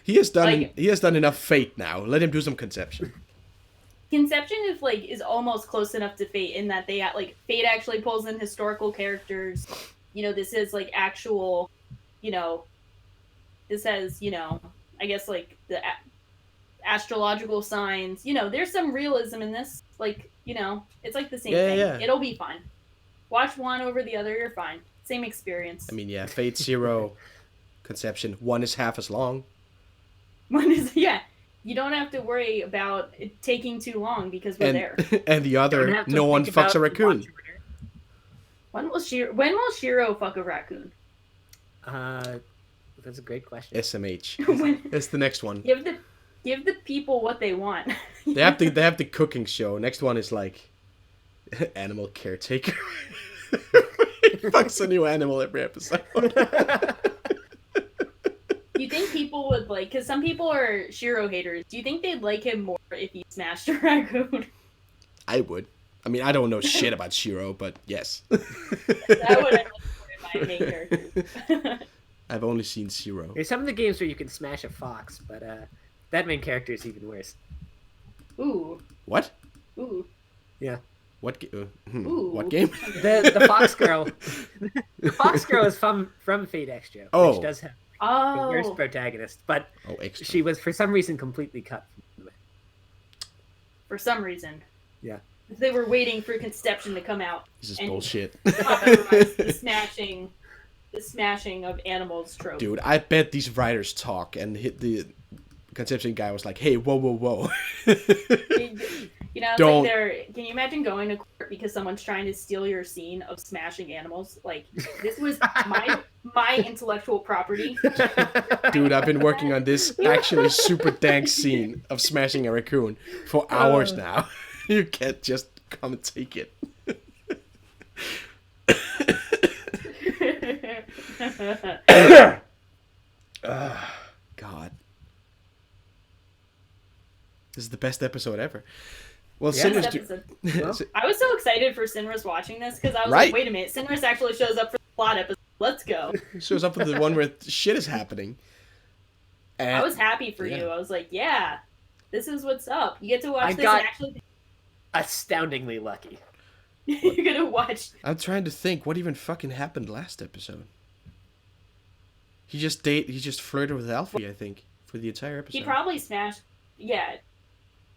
He has done Like- he has done enough Fate now. Let him do some Conception. Conception is almost close enough to Fate in that they Fate actually pulls in historical characters. This is like actual, this has I guess like the astrological signs. You know, there's some realism in this. Like, you know, it's like the same Yeah, thing. yeah. It'll be fine. Watch one over the other, you're fine. Same experience. I mean, yeah, Fate Zero Conception. One is half as long. One is, yeah. You don't have to worry about it taking too long because we're there. And the Don't other, have to no one think fucks a about raccoon. When will Shiro fuck a raccoon? That's a great question. SMH. When- It's the next one. Give the people what they want. They have the cooking show. Next one is like animal caretaker. He fucks a new animal every episode. You think people would like, because some people are Shiro haters. Do you think they'd like him more if he smashed a raccoon? I would. I mean, I don't know shit about Shiro, but yes. That would have been my main character. I've only seen Zero. There's some of the games where you can smash a fox, but that main character is even worse. Ooh. What? Ooh. Yeah. What? Ooh. What game? The fox girl. The fox girl is from Fate Extra, Oh. which does have the Oh. worst protagonist, but Oh, extra. she was for some reason completely cut from it. For some reason. Yeah. They were waiting for Conception to come out. This is and bullshit. popularize the smashing of animals trope. Dude, I bet these writers talk, and the Conception guy was like, "Hey, whoa, whoa, whoa." You know, it's Don't. like they're. Can you imagine going to court because someone's trying to steal your scene of smashing animals? Like, this was my intellectual property. Dude, I've been working on this actually super dank scene of smashing a raccoon for hours now. You can't just come and take it. God. This is the best episode ever. Well, Yeah. Sinrus Best do- episode. I was so excited for Sinrus watching this because I was Right. like, wait a minute, Sinrus actually shows up for the plot episode. Let's go. shows up with the one where shit is happening. And I was happy for yeah. you. I was like, yeah, this is what's up. You get to watch this got- and actually Astoundingly lucky. you're gonna watch. I'm trying to think what even fucking happened last episode. He just flirted with Alfie, I think, for the entire episode. He probably smashed. Yeah,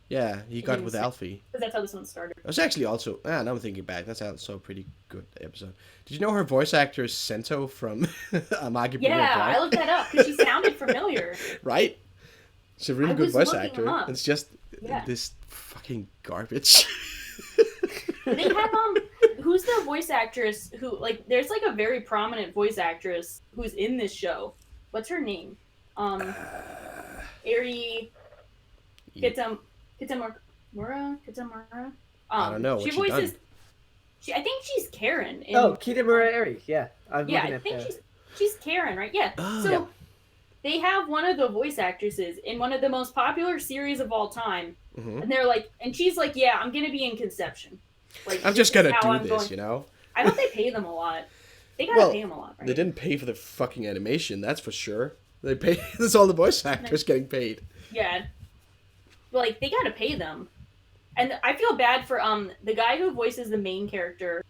Yeah, he got didn't with say- Alfie. because that's how this one started. It was actually also, now I'm thinking back, that's also a pretty good episode. Did you know her voice actor is Sento from Amagi Yeah, I looked that up because she sounded familiar. Right? She's a really I good was voice looking actor. him up. It's just Yeah. this fucking garbage. They have who's the voice actress who like? There's like a very prominent voice actress who's in this show. What's her name? Eri Kitamura. I don't know. She What's she voices. done? I think she's Karen. In, Oh, Kitamura Eri. Yeah, I'm yeah, looking I at think the... she's Karen, right? Yeah. Oh. So Yeah. they have one of the voice actresses in one of the most popular series of all time, Mhm. and they're like, and she's like, yeah, I'm gonna be in Conception. Like, I'm this just is gonna how do I'm this, going- you know? I hope they pay them a lot. They gotta Well, pay them a lot, right? They didn't pay for the fucking animation, that's for sure. They pay. There's all the voice actors getting paid. Yeah. Like, they gotta pay them. And I feel bad for the guy who voices the main character.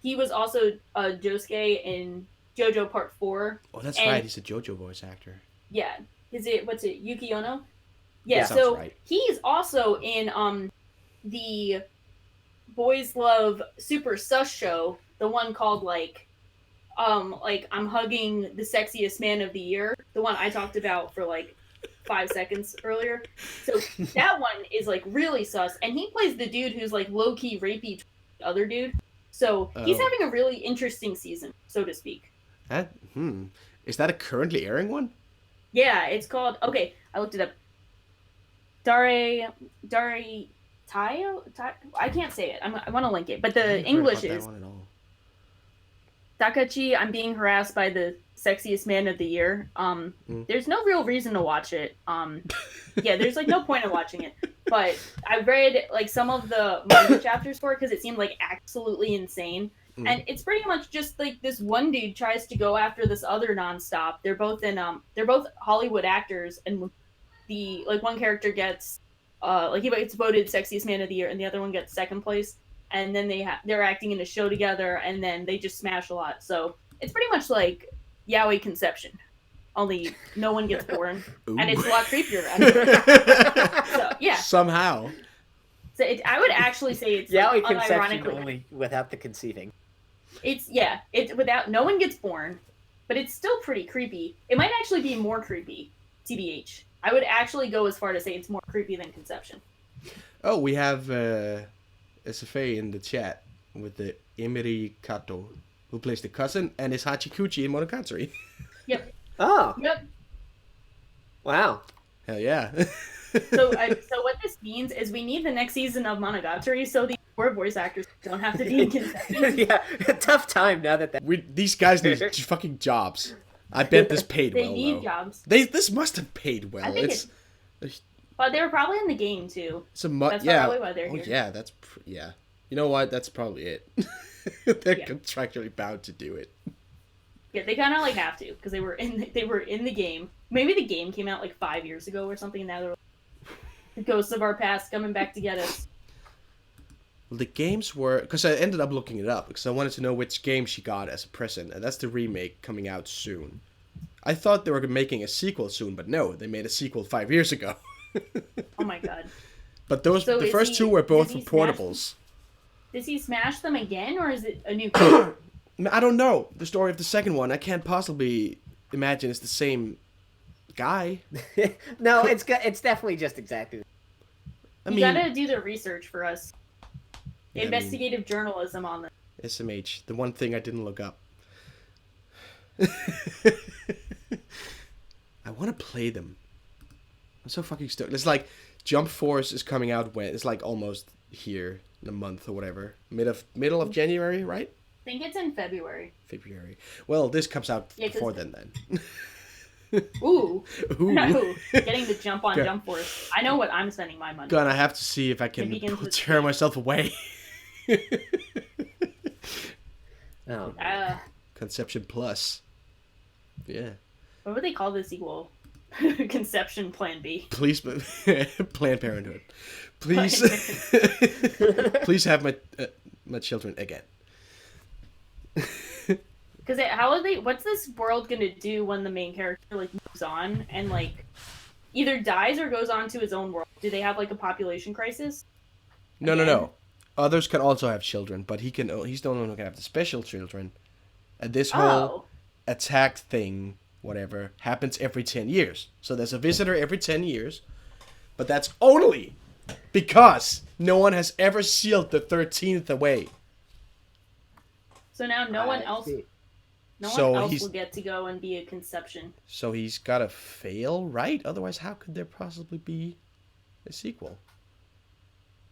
He was also Josuke in JoJo Part 4. Oh, that's And- right. He's a JoJo voice actor. Yeah. What's it, Yuki Ono? Yeah, Yeah, sounds so right. he's also in the Boys Love Super Sus show, the one called like I'm hugging the sexiest man of the year, the one I talked about for like 5 seconds earlier. So that one is like really sus, and he plays the dude who's like low key rapey to the other dude. So he's Oh. having a really interesting season, so to speak. Is that a currently airing one? Yeah, it's called. Okay, I looked it up. Dare Tayo. I can't say it. I want to link it, but I the haven't heard English about that is one at all. Takachi. I'm being harassed by the sexiest man of the year. There's no real reason to watch it. Yeah, there's like no point in watching it. But I read like some of the manga chapters for it because it seemed like absolutely insane. And it's pretty much just like this one dude tries to go after this other nonstop. They're both Hollywood actors, and the like one character gets like he gets voted sexiest man of the year, and the other one gets second place. And then they're acting in a show together, and then they just smash a lot. So it's pretty much like Yaoi Conception. only no one gets born, Ooh. and it's a lot creepier. So yeah, Somehow. so I would actually say it's Yaoi like, conception unironically. only without the conceiving. It's without no one gets born, but it's still pretty creepy. It might actually be more creepy, TBH. I would actually go as far to say it's more creepy than conception. Oh, we have SFA in the chat with the Emiri Kato, who plays the cousin and is Hachikuchi in Monogatari. Yep. Oh, Yep. wow. Hell yeah. So what this means is we need the next season of Monogatari so the poor voice actors don't have to be in conception. Yeah, tough time now that. These guys need fucking jobs. I bet this paid They well, need though. jobs. This must have paid well. I think but they were probably in the game too. That's yeah. probably why they're here. Yeah, yeah. You know what? That's probably it. They're Yeah. contractually bound to do it. Yeah, they kind of like have to because they were in the game. Maybe the game came out like 5 years ago or something. And now they're like, the ghosts of our past coming back to get us. Well, the games were because I ended up looking it up because I wanted to know which game she got as a present, and that's the remake coming out soon. I thought they were making a sequel soon, but no, they made a sequel 5 years ago. Oh my god! But So the is first he- two were both does he for portables. Does he smash them again, or is it a new game? I don't know the story of the second one. I can't possibly imagine it's the same guy. No, it's definitely just exactly. I You mean, gotta do the research for us. Yeah, I mean- Investigative journalism on this. SMH, the one thing I didn't look up. I want to play them. I'm so fucking stoked. It's like Jump Force is coming out when it's like almost here in a month or whatever. Middle of January, right? I think it's in February. February. Well, this comes out Yeah, 'cause- before then. Ooh, Ooh. no, getting the jump on Okay. Jump Force. I know what I'm spending my money. Gonna have to see if I It can begins with tear myself away. Oh, Conception Plus. Yeah. What would they call the sequel? Conception Plan B. Please, Planned Parenthood. Please, Planned please have my children again. Because what's this world gonna do when the main character like moves on and like either dies or goes on to his own world? Do they have like a population crisis? No. Others can also have children, but he's the only one who can have the special children. And this whole Oh, attack thing, whatever, happens every 10 years. So there's a visitor every 10 years, but that's only because no one has ever sealed the 13th away. so now no one I else see. he's- will get to go and be a conception. So he's got to fail, right? Otherwise, how could there possibly be a sequel?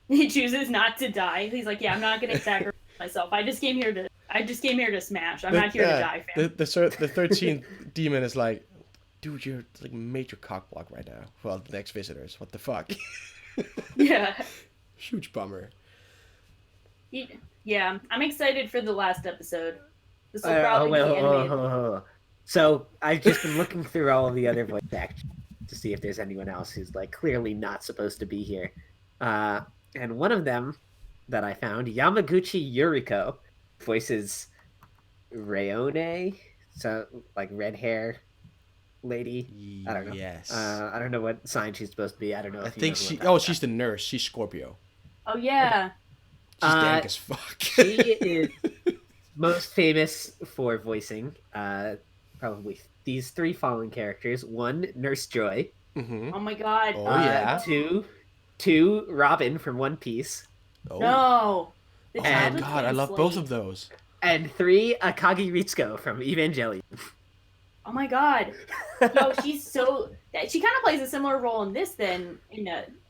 He chooses not to die. He's like, yeah, I'm not gonna sacrifice myself. I just came here to smash. I'm not here to die, fam. The 13th demon is like, dude, you're like major cockblock right now. Well, the next visitors. What the fuck? Yeah. Huge bummer. Yeah, I'm excited for the last episode. This will probably be animated. So I've just been looking through all of the other voice actors to see if there's anyone else who's like clearly not supposed to be here. And one of them that I found, Yamaguchi Yuriko, voices Rayone, so like red hair lady. I don't know. Yes. I don't know what sign she's supposed to be. I don't know. I If you think know who she. I'm talking Oh, she's the nurse. She's Scorpio. Oh yeah. She's dank as fuck. She is most famous for voicing probably these three following characters. One, Nurse Joy. Mm-hmm. Oh my god. Oh, yeah. Two, Robin from One Piece. Oh. No. The And- childhood God, I twin love slate. both of those. And three, Akagi Ritsuko from Evangelion. Oh my god. Yo, she's so. She kind of plays a similar role in this than in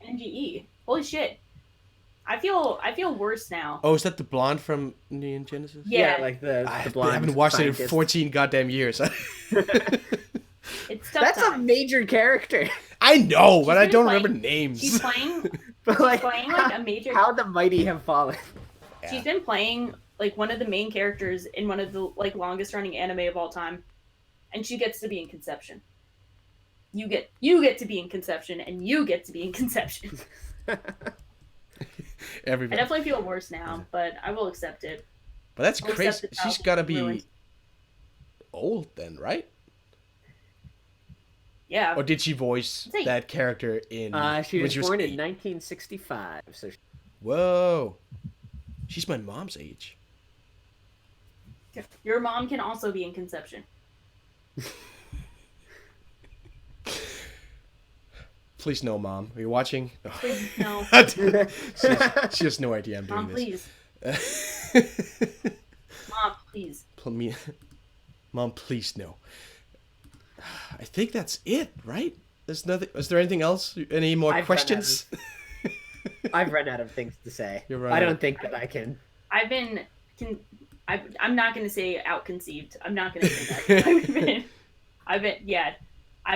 NGE. Holy shit. I feel worse now. Oh, is that the blonde from Neon Genesis? Yeah. like the I blonde haven't watched it scientist. in 14 goddamn years. It's tough That's a times. major character. I know, but She's I been don't playing- remember names. She's playing. But like, playing like a major. how the mighty have fallen. Yeah. She's been playing like one of the main characters in one of the like longest running anime of all time, and she gets to be in Conception. You get to be in Conception, and you get to be in Conception. I Everybody. definitely feel worse now, but I will accept it. But that's I'll crazy. accept the She's childhood gotta be ruined. old then, right? Yeah. Or did she voice Say- that character in? She when was born in 8? 1965, so Whoa, she's my mom's age. Your mom can also be in conception. Please no, Mom. Are you watching? No. Please, no. she has no idea I'm doing Mom, please. this. Mom, please. Mom, please no. I think that's it, right? There's nothing. Is there anything else? Any more questions? I've run out of things to say. You're I don't think that I can. I'm not going to say outconceived. I'm not going to say that. I've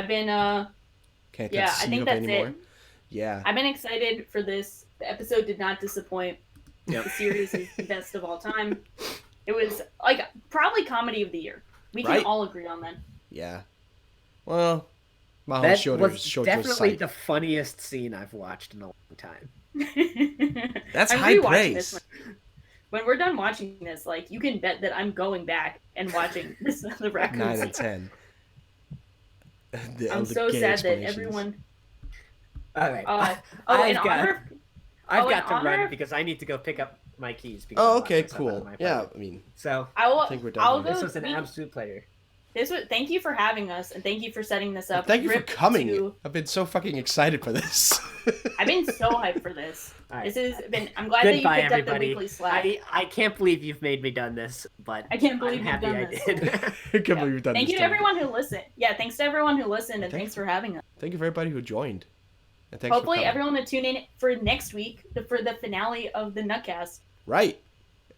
been Can't yeah, I conceive think of that's anymore. it. Yeah. I've been excited for this. The episode did not disappoint. Yep. The series is the best of all time. It was like probably comedy of the year. We can Right? all agree on that. Yeah. Well, Maho's That showed was your definitely sight. the funniest scene I've watched in a long time. That's I'm high rewatching praise. this when we're done watching this, like you can bet that I'm going back and watching this the raccoon 9 scene. and 10. I'm so sad that everyone. All right. In honor. I've in got to honor run of- because I need to go pick up my keys. Because Oh, I locked okay, myself out of cool. my Yeah, apartment. I mean, So I think we're done I'll here. go. this was an absolute pleasure. Thank you for having us, and thank you for setting this up. Thank you for Rip coming. to- I've been so fucking excited for this. I've been so hyped for this. All right. This has been. I'm glad that you Goodbye, picked up the everybody. weekly Slack. I can't believe you've made me done this, but I can't believe I'm you've happy done I this. did. I can't believe you've done Thank this you to to me. everyone who listened. Yeah, thanks to everyone who listened, and Thank thanks for having us. Thank you for everybody who joined. And thanks Hopefully, for coming. everyone will tune in for next week for the finale of the Nuttcast. Right.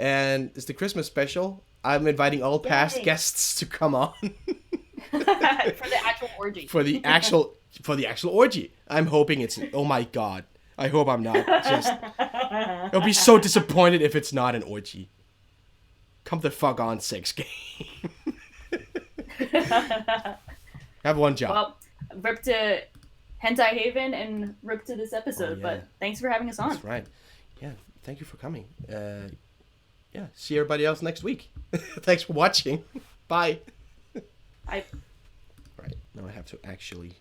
And it's the Christmas special. I'm inviting all past Yay. guests to come on For the actual orgy. for the actual orgy. I'm hoping it's oh my god. I hope I'm not just I'll be so disappointed if it's not an orgy. Come the fuck on, sex game. Have one job. Well, rip to Hentai Haven and rip to this episode. Oh, yeah. But thanks for having us on. That's right. Yeah, thank you for coming. Yeah, see everybody else next week. Thanks for watching. Bye. I Right, now I have to actually